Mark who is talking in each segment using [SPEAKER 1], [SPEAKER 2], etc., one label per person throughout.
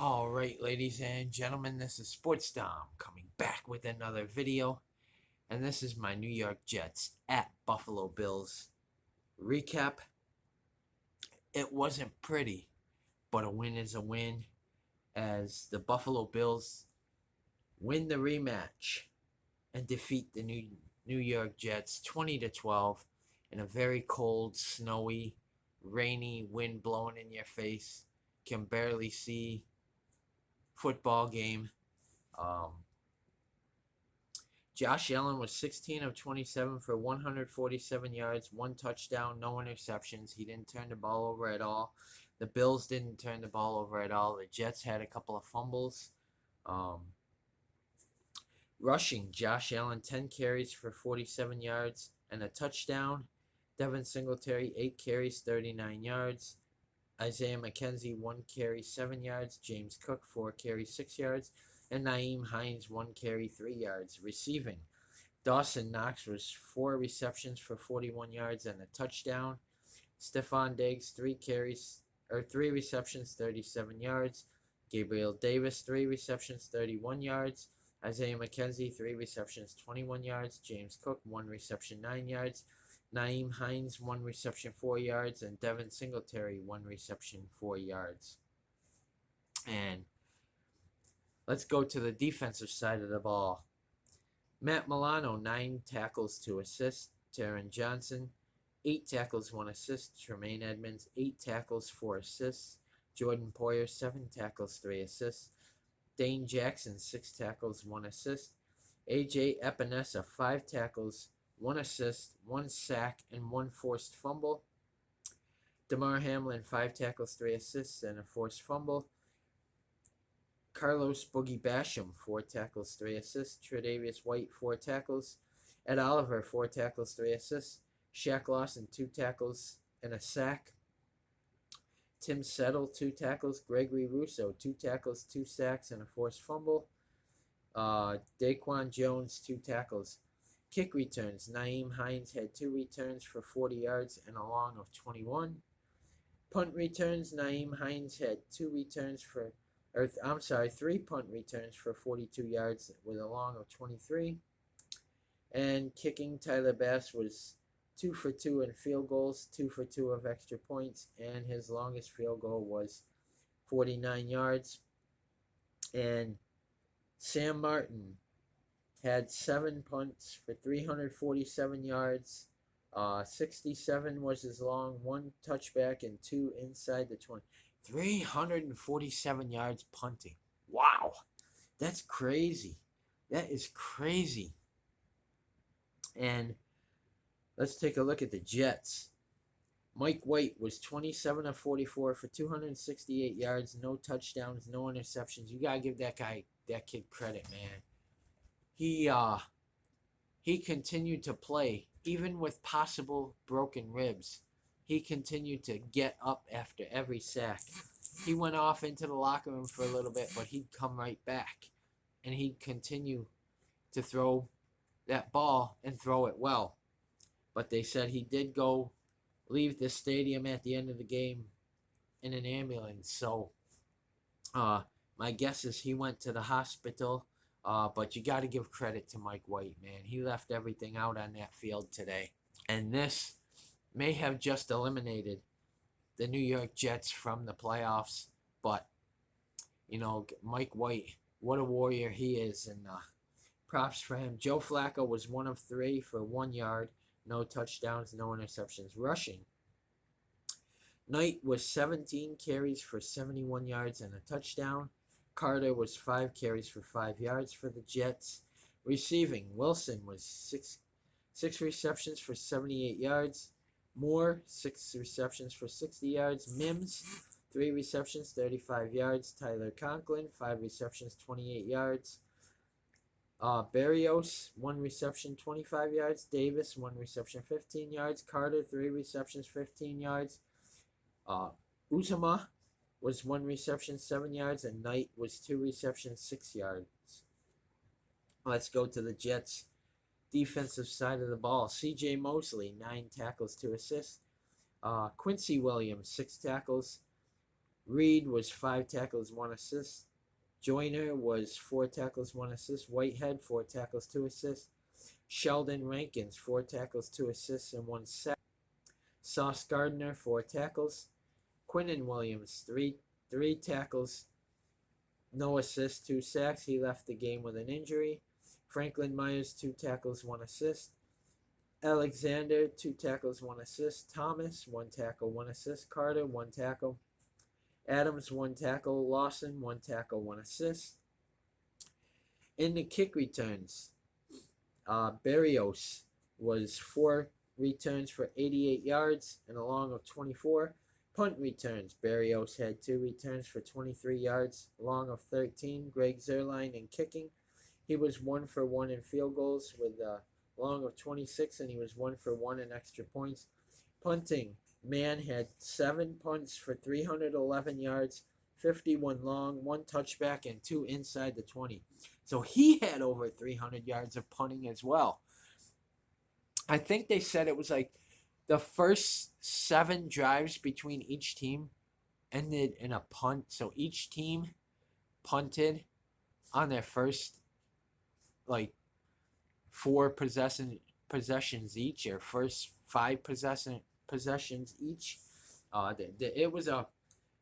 [SPEAKER 1] All right, ladies and gentlemen, this is Sports Dom coming back with another video, and this is my New York Jets at Buffalo Bills recap. It wasn't pretty, but a win is a win as the Buffalo Bills win the rematch and defeat the New York Jets 20-12 in a very cold, snowy, rainy, wind blowing in your face. Can barely see football game. Josh Allen was 16 of 27 for 147 yards, one touchdown, no interceptions. He didn't turn the ball over at all. The Bills didn't turn the ball over at all. The Jets had a couple of fumbles. Rushing, Josh Allen 10 carries for 47 yards and a touchdown. Devin Singletary 8 carries, 39 yards. Isaiah McKenzie 1 carry, 7 yards. James Cook 4 carries, 6 yards. And Nyheim Hines 1 carry, 3 yards. Receiving, Dawson Knox was 4 receptions for 41 yards and a touchdown. Stephon Diggs 3 receptions, 37 yards. Gabriel Davis 3 receptions, 31 yards. Isaiah McKenzie 3 receptions, 21 yards. James Cook 1 reception, 9 yards. Nyheim Hines 1 reception, 4 yards, and Devin Singletary 1 reception, 4 yards. And let's go to the defensive side of the ball. Matt Milano 9 tackles, 2 assists. Taron Johnson 8 tackles, 1 assist. Tremaine Edmonds 8 tackles, 4 assists. Jordan Poyer 7 tackles, 3 assists. Dane Jackson 6 tackles, 1 assist. AJ Epinesa 5 tackles, 1 assist, 1 sack, and 1 forced fumble. Damar Hamlin 5 tackles, 3 assists, and a forced fumble. Carlos Boogie Basham 4 tackles, 3 assists. Tre'Davious White 4 tackles. Ed Oliver 4 tackles, 3 assists. Shaq Lawson 2 tackles and a sack. Tim Settle 2 tackles. Gregory Rousseau 2 tackles, 2 sacks, and a forced fumble. Daquan Jones 2 tackles. Kick returns, Nyheim Hines had 2 returns for 40 yards and a long of 21. Punt returns, Nyheim Hines had 3 punt returns for 42 yards with a long of 23. And kicking, Tyler Bass was 2 for 2 in field goals, 2 for 2 of extra points, and his longest field goal was 49 yards. And Sam Martin had 7 punts for 347 yards. 67 was his long, 1 touchback, and 2 inside the 20. 347 yards punting. Wow. That's crazy. That is crazy. And let's take a look at the Jets. Mike White was 27 of 44 for 268 yards, no touchdowns, no interceptions. You got to give that kid credit, man. He continued to play, even with possible broken ribs. He continued to get up after every sack. He went off into the locker room for a little bit, but he'd come right back. And he'd continue to throw that ball and throw it well. But they said he did go leave the stadium at the end of the game in an ambulance. So my guess is he went to the hospital. But you got to give credit to Mike White, man. He left everything out on that field today. And this may have just eliminated the New York Jets from the playoffs. But, Mike White, what a warrior he is. And props for him. Joe Flacco was 1 of 3 for 1 yard. No touchdowns, no interceptions. Rushing, Knight was 17 carries for 71 yards and a touchdown. Carter was 5 carries for 5 yards for the Jets. Receiving, Wilson was 6 receptions for 78 yards. Moore, 6 receptions for 60 yards. Mims, 3 receptions, 35 yards. Tyler Conklin, 5 receptions, 28 yards. Berrios, 1 reception, 25 yards. Davis, 1 reception, 15 yards. Carter, 3 receptions, 15 yards. Uzomah was 1 reception, 7 yards, and Knight was 2 receptions, 6 yards. Let's go to the Jets' defensive side of the ball. C.J. Mosley, 9 tackles, 2 assists. Quincy Williams, 6 tackles. Reed was 5 tackles, 1 assist. Joyner was 4 tackles, 1 assist. Whitehead, 4 tackles, 2 assists. Sheldon Rankins, 4 tackles, 2 assists, and 1 sack. Sauce Gardner, 4 tackles. Quinnen Williams, three tackles, no assists, 2 sacks. He left the game with an injury. Franklin Myers, 2 tackles, 1 assist. Alexander, 2 tackles, 1 assist. Thomas, 1 tackle, 1 assist. Carter, 1 tackle. Adams, 1 tackle. Lawson, 1 tackle, 1 assist. In the kick returns, Berrios was 4 returns for 88 yards and a long of 24. Punt returns, Berrios had 2 returns for 23 yards, long of 13. Greg Zerline in kicking, he was 1 for 1 in field goals with a long of 26, and he was 1 for 1 in extra points. Punting, Mann had 7 punts for 311 yards, 51 long, 1 touchback, and 2 inside the 20. So he had over 300 yards of punting as well. I think they said it was like the first 7 drives between each team ended in a punt. So each team punted on their first like 4 possessions each, or first 5 possessions each. It was a,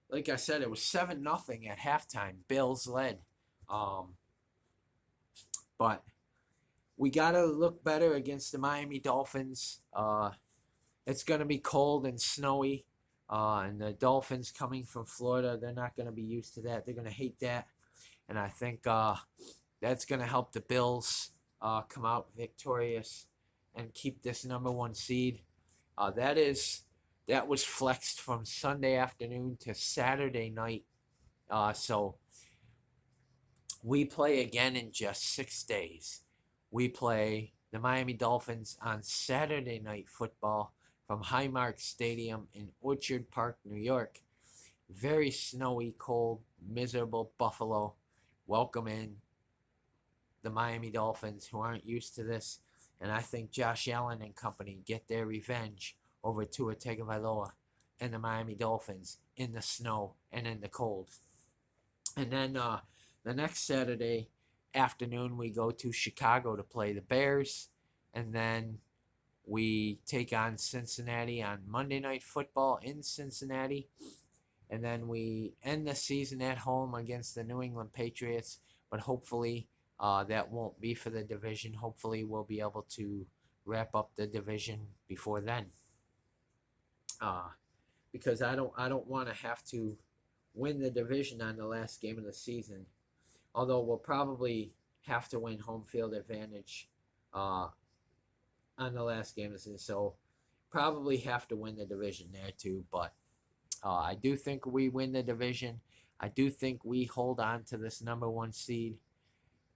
[SPEAKER 1] like I said, it was 7-0 at halftime. Bills led, but we gotta look better against the Miami Dolphins. It's gonna be cold and snowy, and the Dolphins coming from Florida, they're not gonna be used to that. They're gonna hate that, and I think that's gonna help the Bills come out victorious and keep this number 1 seed. That was flexed from Sunday afternoon to Saturday night. So we play again in just 6 days. We play the Miami Dolphins on Saturday Night Football from Highmark Stadium in Orchard Park, New York. Very snowy, cold, miserable Buffalo. Welcome in the Miami Dolphins, who aren't used to this. And I think Josh Allen and company get their revenge over Tua Tagovailoa and the Miami Dolphins in the snow and in the cold. And then the next Saturday afternoon, we go to Chicago to play the Bears. And then we take on Cincinnati on Monday Night Football in Cincinnati. And then we end the season at home against the New England Patriots. But hopefully that won't be for the division. Hopefully we'll be able to wrap up the division before then. Because I don't want to have to win the division on the last game of the season. Although we'll probably have to win home field advantage on the last game of the season. So probably have to win the division there too. But I do think we win the division. I do think we hold on to this number 1 seed.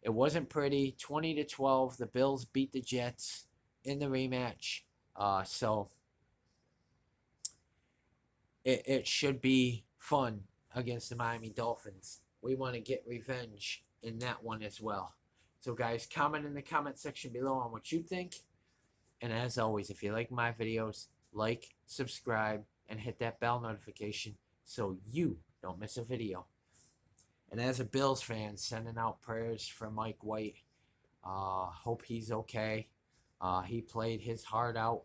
[SPEAKER 1] It wasn't pretty. 20-12. The Bills beat the Jets in the rematch. So it should be fun against the Miami Dolphins. We want to get revenge in that one as well. So guys, comment in the comment section below on what you think. And as always, if you like my videos, like, subscribe, and hit that bell notification so you don't miss a video. And as a Bills fan, sending out prayers for Mike White. Hope he's okay. He played his heart out.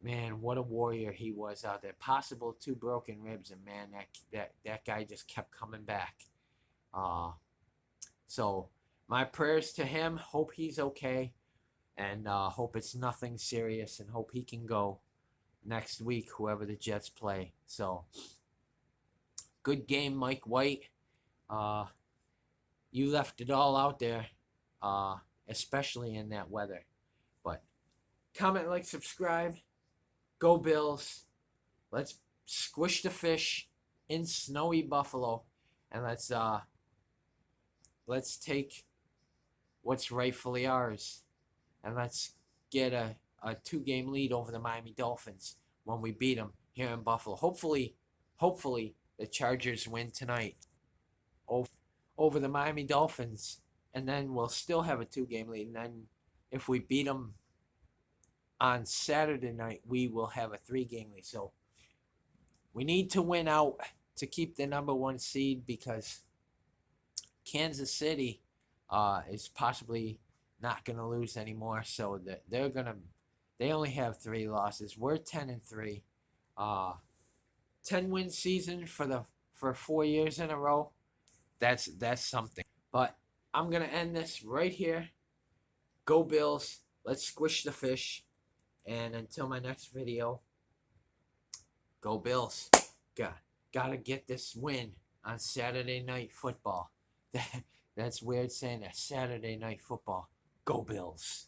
[SPEAKER 1] Man, what a warrior he was out there. Possible 2 broken ribs, and man, that guy just kept coming back. So my prayers to him. Hope he's okay, and hope it's nothing serious, and hope he can go next week, whoever the Jets play. So good game, Mike White. You left it all out there, especially in that weather. But comment, like, subscribe. Go Bills. Let's squish the fish in snowy Buffalo, and let's take what's rightfully ours, and let's get a 2-game lead over the Miami Dolphins when we beat them here in Buffalo. Hopefully the Chargers win tonight over the Miami Dolphins, and then we'll still have a 2-game lead. And then if we beat them on Saturday night, we will have a 3-game lead. So we need to win out to keep the number one seed because Kansas City is possibly not going to lose anymore. So they only have 3 losses. We're 10-3. 10-win season for 4 years in a row. That's something. But I'm gonna end this right here. Go Bills. Let's squish the fish. And until my next video, go Bills. Gotta get this win on Saturday Night Football. That's weird saying that. Saturday Night Football. Go Bills.